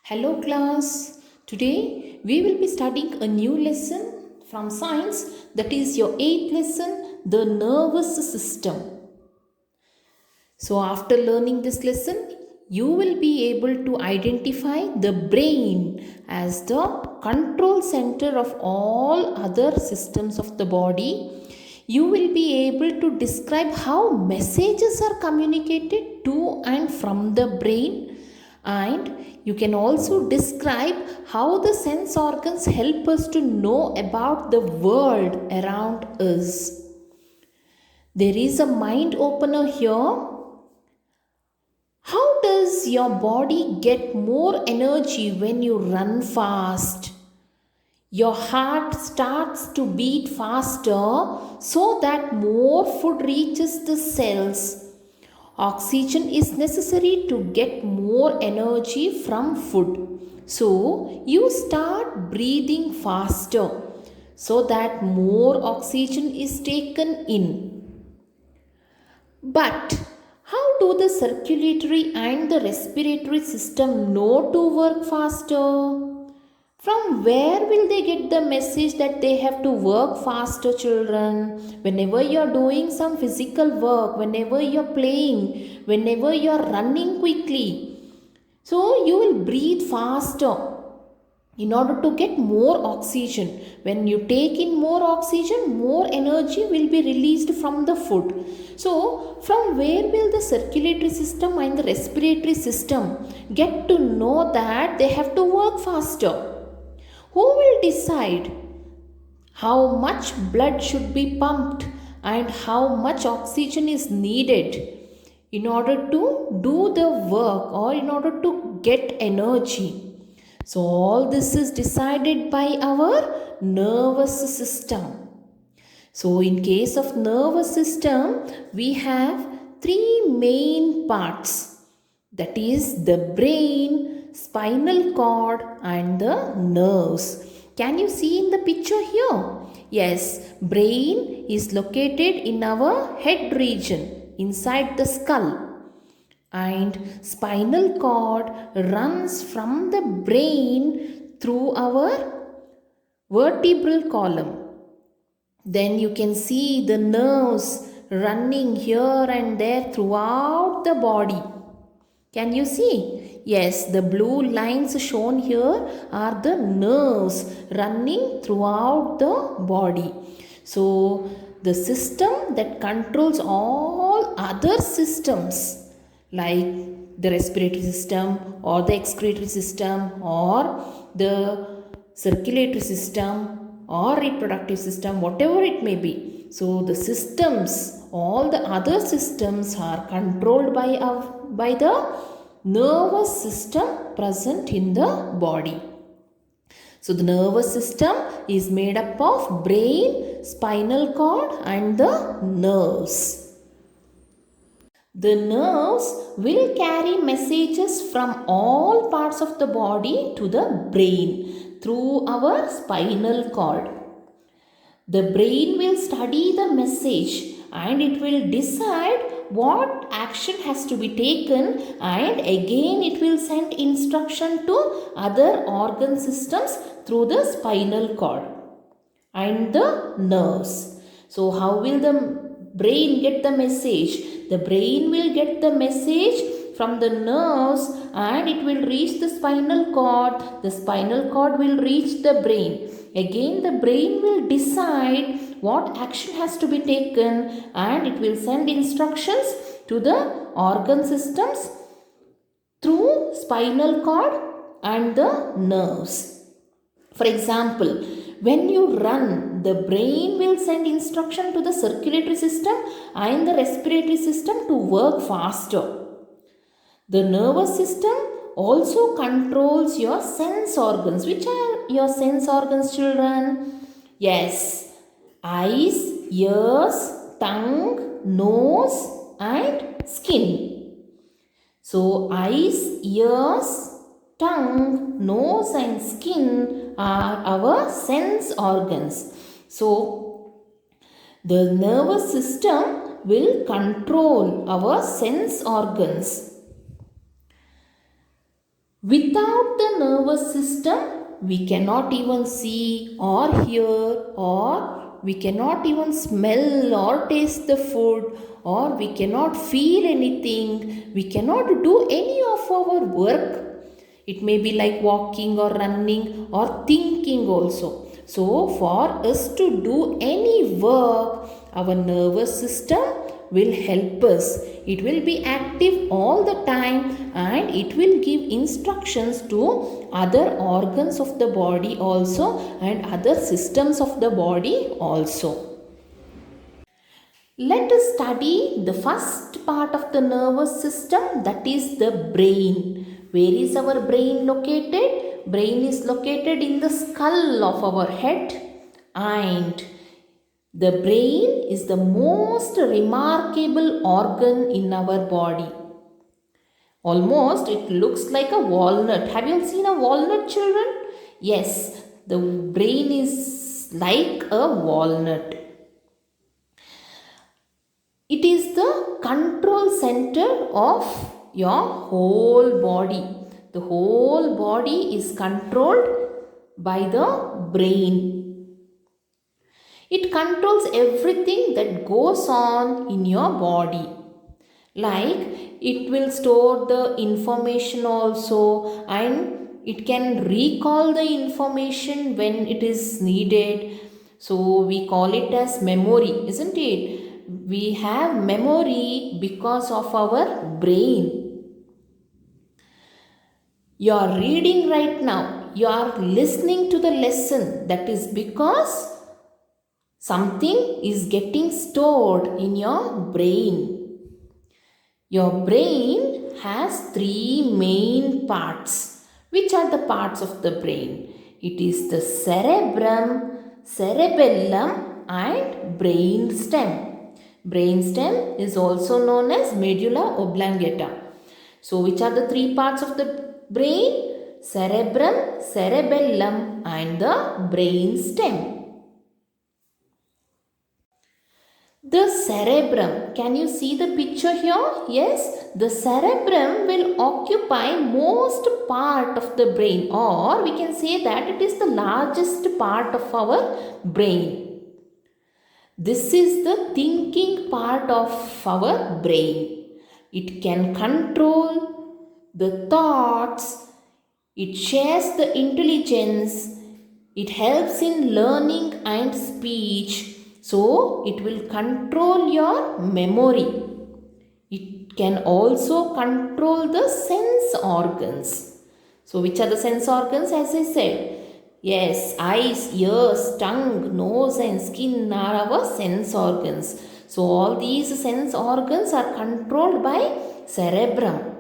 Hello class. Today we will be studying a new lesson from science, that is your 8th lesson, the nervous system. So after learning this lesson, you will be able to identify the brain as the control center of all other systems of the body. You will be able to describe how messages are communicated to and from the brain, and you can also describe how the sense organs help us to know about the world around us. There is a mind opener here. How does your body get more energy when you run fast? Your heart starts to beat faster so that more food reaches the cells. Oxygen is necessary to get more energy from food. So you start breathing faster so that more oxygen is taken in. But how do the circulatory and the respiratory system know to work faster? From where will they get the message that they have to work faster, children? Whenever you are doing some physical work, whenever you are playing, whenever you are running quickly, so you will breathe faster in order to get more oxygen. When you take in more oxygen, more energy will be released from the food. So, from where will the circulatory system and the respiratory system get to know that they have to work faster? Who will decide how much blood should be pumped and how much oxygen is needed in order to do the work or in order to get energy? So, all this is decided by our nervous system. So, in case of nervous system, we have three main parts, that is the brain, spinal cord and the nerves. Can you see in the picture here? Yes, brain is located in our head region inside the skull, and spinal cord runs from the brain through our vertebral column. Then you can see the nerves running here and there throughout the body. Can you see? Yes, the blue lines shown here are the nerves running throughout the body. So, the system that controls all other systems like the respiratory system or the excretory system or the circulatory system or reproductive system, whatever it may be. So the systems, all the other systems are controlled by the nervous system present in the body. So the nervous system is made up of brain, spinal cord and the nerves. The nerves will carry messages from all parts of the body to the brain through our spinal cord. The brain will study the message and it will decide what action has to be taken, and again it will send instruction to other organ systems through the spinal cord and the nerves. So how will the brain get the message? The brain will get the message from the nerves and it will reach the spinal cord. The spinal cord will reach the brain. Again the brain will decide what action has to be taken and it will send instructions to the organ systems through spinal cord and the nerves. For example, when you run, the brain will send instruction to the circulatory system and the respiratory system to work faster. The nervous system also controls your sense organs. Which are your sense organs, children? Yes, eyes, ears, tongue, nose and skin. So, eyes, ears, tongue, nose and skin are our sense organs. So, the nervous system will control our sense organs. Without the nervous system, we cannot even see or hear, or we cannot even smell or taste the food, or we cannot feel anything. We cannot do any of our work. It may be like walking or running or thinking also. So, for us to do any work, our nervous system will help us. It will be active all the time and it will give instructions to other organs of the body also and other systems of the body also. Let us study the first part of the nervous system, that is the brain. Where is our brain located? Brain is located in the skull of our head, and the brain is the most remarkable organ in our body. Almost it looks like a walnut. Have you seen a walnut, children? Yes, the brain is like a walnut. It is the control center of your whole body. The whole body is controlled by the brain. It controls everything that goes on in your body. Like it will store the information also, and it can recall the information when it is needed. So we call it as memory, isn't it? We have memory because of our brain. You are reading right now, you are listening to the lesson, that is because something is getting stored in your brain. Your brain has three main parts. Which are the parts of the brain? It is the cerebrum, cerebellum and brain stem. Brain stem is also known as medulla oblongata. So which are the three parts of the brain? Cerebrum, cerebellum and the brain stem. The cerebrum, can you see the picture here? Yes, the cerebrum will occupy most part of the brain, or we can say that it is the largest part of our brain. This is the thinking part of our brain. It can control the thoughts, it shares the intelligence, it helps in learning and speech. So, it will control your memory. It can also control the sense organs. So, which are the sense organs? As I said, yes, eyes, ears, tongue, nose and skin are our sense organs. So, all these sense organs are controlled by cerebrum.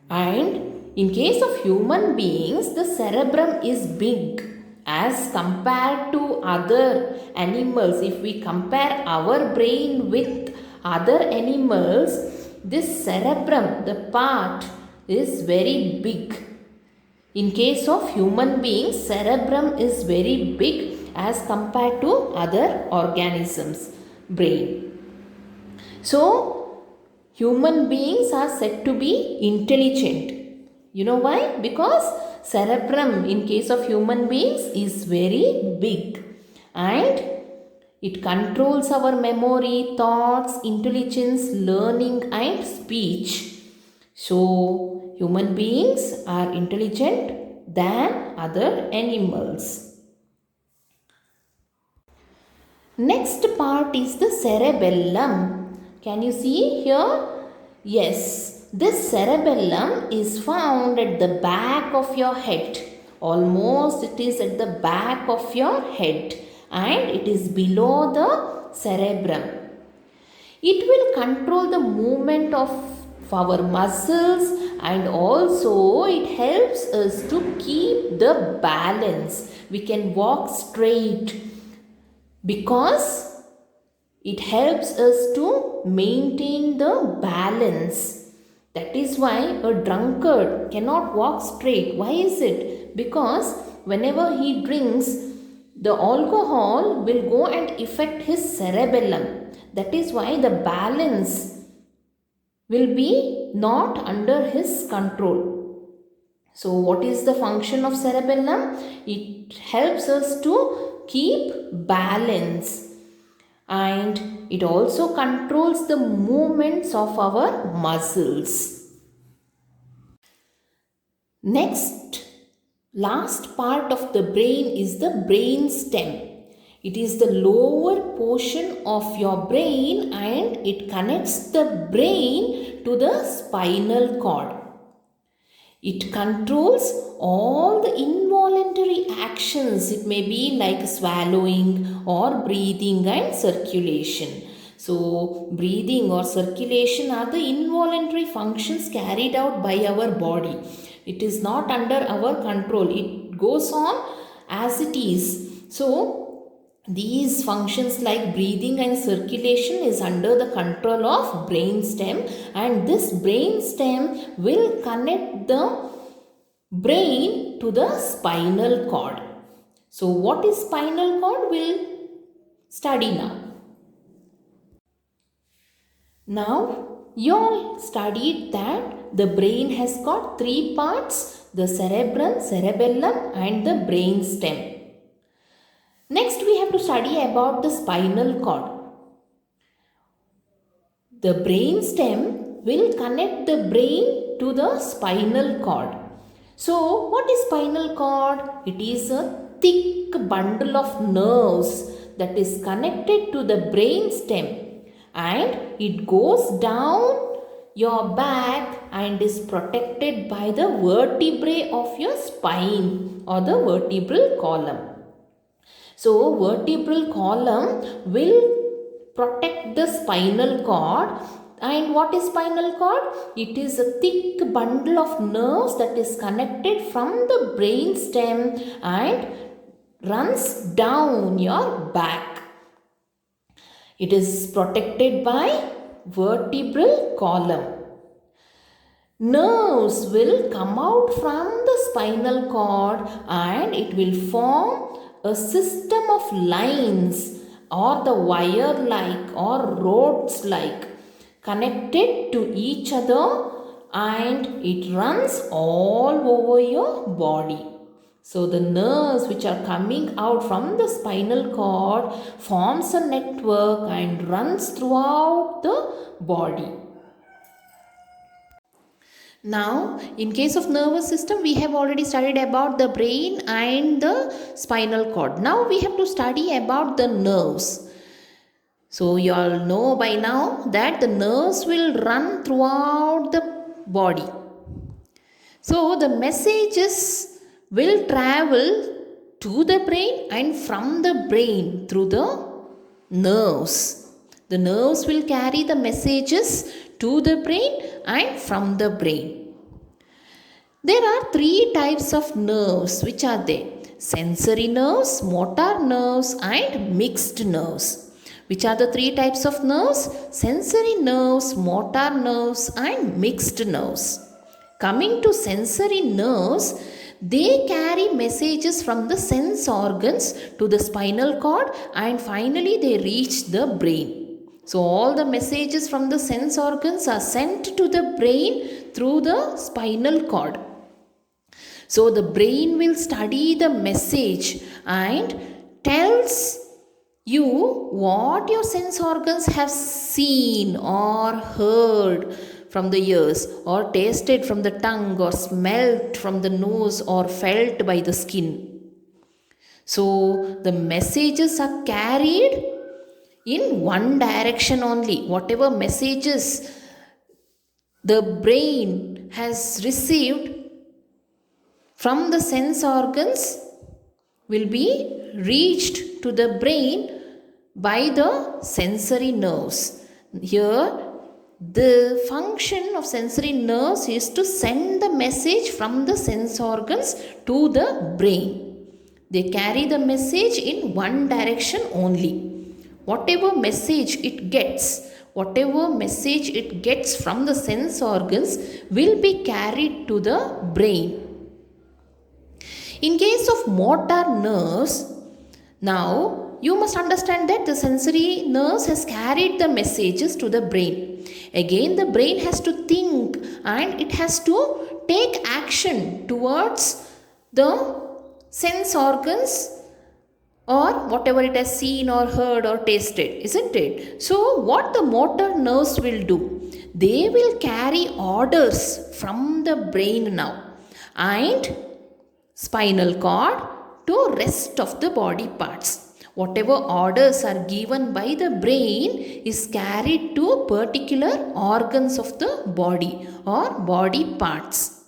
And in case of human beings, the cerebrum is big as compared to other animals. If we compare our brain with other animals, this cerebrum, the part, is very big. In case of human beings, cerebrum is very big as compared to other organisms' brain. So, human beings are said to be intelligent. You know why? Because cerebrum in case of human beings is very big and it controls our memory, thoughts, intelligence, learning and speech. So, human beings are intelligent than other animals. Next part is the cerebellum. Can you see here? Yes, this cerebellum is found at the back of your head. Almost it is at the back of your head and it is below the cerebrum. It will control the movement of our muscles and also it helps us to keep the balance. We can walk straight because it helps us to maintain the balance. That is why a drunkard cannot walk straight. Why is it? Because whenever he drinks, the alcohol will go and affect his cerebellum. That is why the balance will be not under his control. So what is the function of cerebellum? It helps us to keep balance, and it also controls the movements of our muscles. Next, last part of the brain is the brain stem. It is the lower portion of your brain and it connects the brain to the spinal cord. It controls all the involuntary actions. It may be like swallowing or breathing and circulation. So, breathing or circulation are the involuntary functions carried out by our body. It is not under our control. It goes on as it is. So, these functions like breathing and circulation is under the control of brainstem, and this brainstem will connect the brain to the spinal cord. So what is spinal cord? We'll study now. Now you all studied that the brain has got three parts: the cerebrum, cerebellum and the brainstem. Next, we have to study about the spinal cord. The brainstem will connect the brain to the spinal cord. So, what is spinal cord? It is a thick bundle of nerves that is connected to the brainstem, and it goes down your back and is protected by the vertebrae of your spine or the vertebral column. So, vertebral column will protect the spinal cord. And what is spinal cord? It is a thick bundle of nerves that is connected from the brain stem and runs down your back. It is protected by vertebral column. Nerves will come out from the spinal cord and it will form a system of lines or the wire-like or rods-like connected to each other, and it runs all over your body. So the nerves which are coming out from the spinal cord forms a network and runs throughout the body. Now, in case of nervous system, we have already studied about the brain and the spinal cord. Now, we have to study about the nerves. So, you all know by now that the nerves will run throughout the body. So, the messages will travel to the brain and from the brain through the nerves. The nerves will carry the messages to the brain and from the brain. There are three types of nerves which are there: sensory nerves, motor nerves and mixed nerves. Which are the three types of nerves? Sensory nerves, motor nerves and mixed nerves. Coming to sensory nerves, they carry messages from the sense organs to the spinal cord and finally they reach the brain. So all the messages from the sense organs are sent to the brain through the spinal cord. So the brain will study the message and tells you what your sense organs have seen or heard from the ears, or tasted from the tongue, or smelt from the nose, or felt by the skin. So the messages are carried in one direction only. Whatever messages the brain has received from the sense organs will be reached to the brain by the sensory nerves. Here, the function of sensory nerves is to send the message from the sense organs to the brain. They carry the message in one direction only. Whatever message it gets from the sense organs will be carried to the brain. In case of motor nerves, now you must understand that the sensory nerves has carried the messages to the brain. Again, the brain has to think and it has to take action towards the sense organs or whatever it has seen or heard or tasted, isn't it? So, what the motor nerves will do? They will carry orders from the brain now and spinal cord to rest of the body parts. Whatever orders are given by the brain is carried to particular organs of the body or body parts.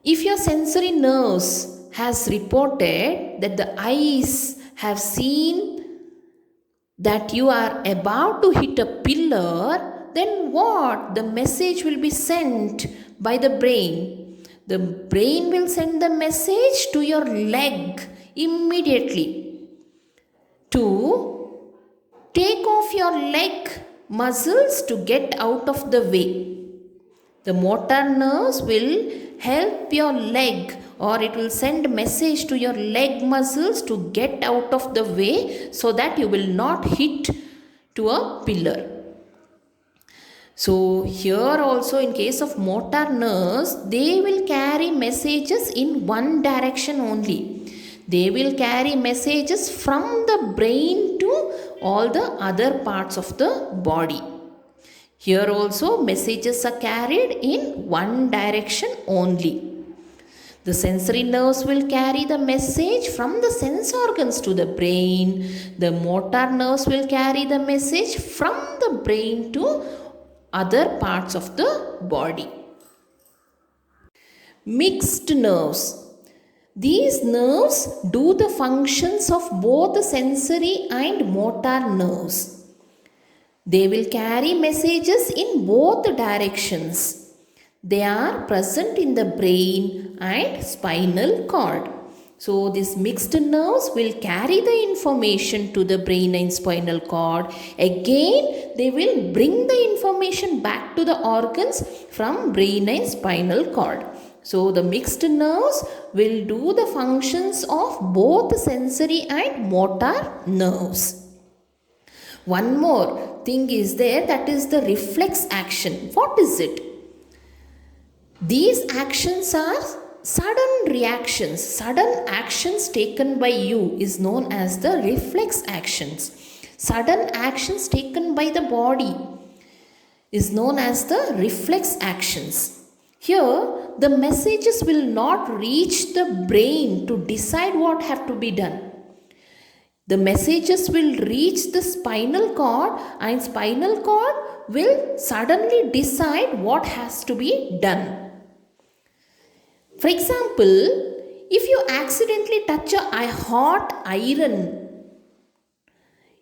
If your sensory nerves has reported that the eyes have seen that you are about to hit a pillar, then what? The message will be sent by the brain. The brain will send the message to your leg immediately to take off your leg muscles to get out of the way. The motor nerves will help your leg, or it will send message to your leg muscles to get out of the way so that you will not hit to a pillar. So here also, in case of motor nerves, they will carry messages in one direction only. They will carry messages from the brain to all the other parts of the body. Here also messages are carried in one direction only. The sensory nerves will carry the message from the sense organs to the brain. The motor nerves will carry the message from the brain to other parts of the body. Mixed nerves. These nerves do the functions of both the sensory and motor nerves. They will carry messages in both directions. They are present in the brain and spinal cord. So, these mixed nerves will carry the information to the brain and spinal cord. Again, they will bring the information back to the organs from brain and spinal cord. So, the mixed nerves will do the functions of both sensory and motor nerves. One more thing is there, that is the reflex action. What is it? These actions are sudden reactions. Sudden actions taken by you is known as the reflex actions. Sudden actions taken by the body is known as the reflex actions. Here, the messages will not reach the brain to decide what have to be done. The messages will reach the spinal cord, and spinal cord will suddenly decide what has to be done. For example, if you accidentally touch a hot iron,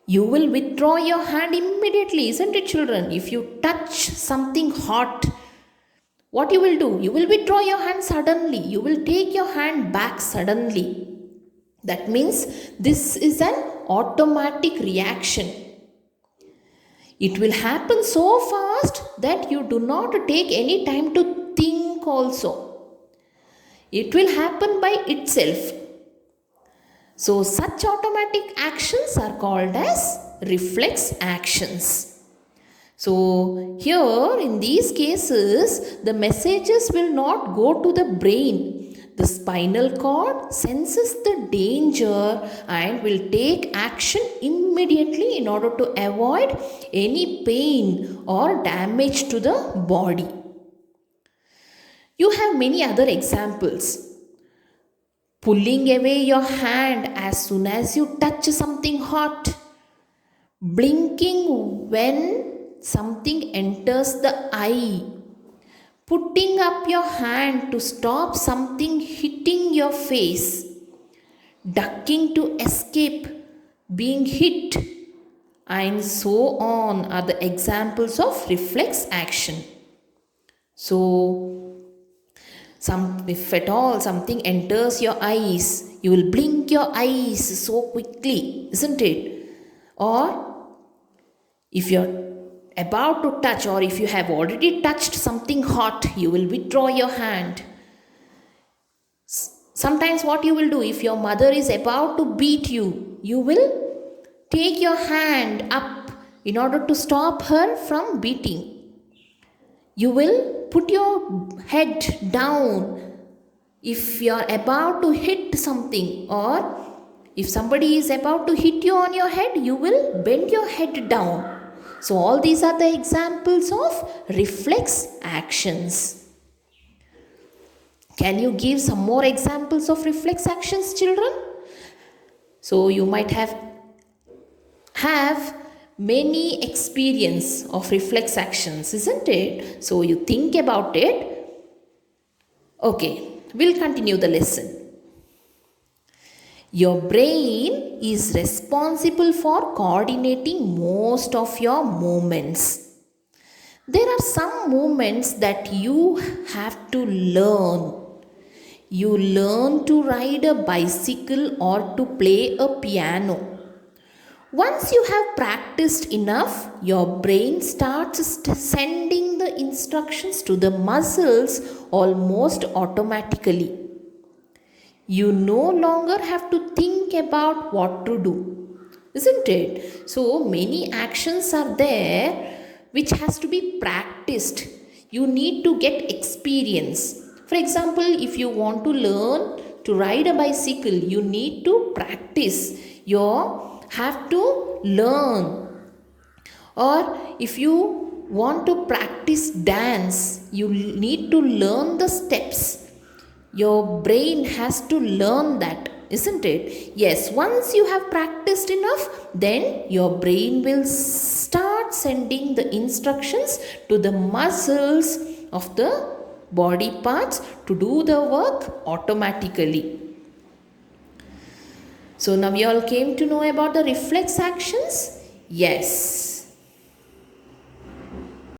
you will withdraw your hand immediately, isn't it, children? If you touch something hot, what you will do? You will withdraw your hand suddenly. You will take your hand back suddenly. That means this is an automatic reaction. It will happen so fast that you do not take any time to think also. It will happen by itself. So such automatic actions are called as reflex actions. So here in these cases, the messages will not go to the brain. The spinal cord senses the danger and will take action immediately in order to avoid any pain or damage to the body. You have many other examples. Pulling away your hand as soon as you touch something hot. Blinking when something enters the eye. Putting up your hand to stop something hitting your face. Ducking to escape being hit. And so on are the examples of reflex action. So, if at all something enters your eyes, you will blink your eyes so quickly, isn't it? Or if you're about to touch, or if you have already touched something hot, you will withdraw your hand. Sometimes what you will do, if your mother is about to beat you, you will take your hand up in order to stop her from beating. You will put your head down if you are about to hit something, or if somebody is about to hit you on your head, you will bend your head down. So all these are the examples of reflex actions. Can you give some more examples of reflex actions, children? So you might have many experience of reflex actions, isn't it? So you think about it. Okay, we'll continue the lesson. Your brain is responsible for coordinating most of your movements. There are some movements that you have to learn. You learn to ride a bicycle or to play a piano. Once you have practiced enough, your brain starts sending the instructions to the muscles almost automatically. You no longer have to think about what to do, isn't it? So many actions are there which has to be practiced. You need to get experience. For example, if you want to learn to ride a bicycle, you need to practice. You have to learn. Or if you want to practice dance, you need to learn the steps. Your brain has to learn that, isn't it? Yes, once you have practiced enough, then your brain will start sending the instructions to the muscles of the body parts to do the work automatically. So now you all came to know about the reflex actions? Yes.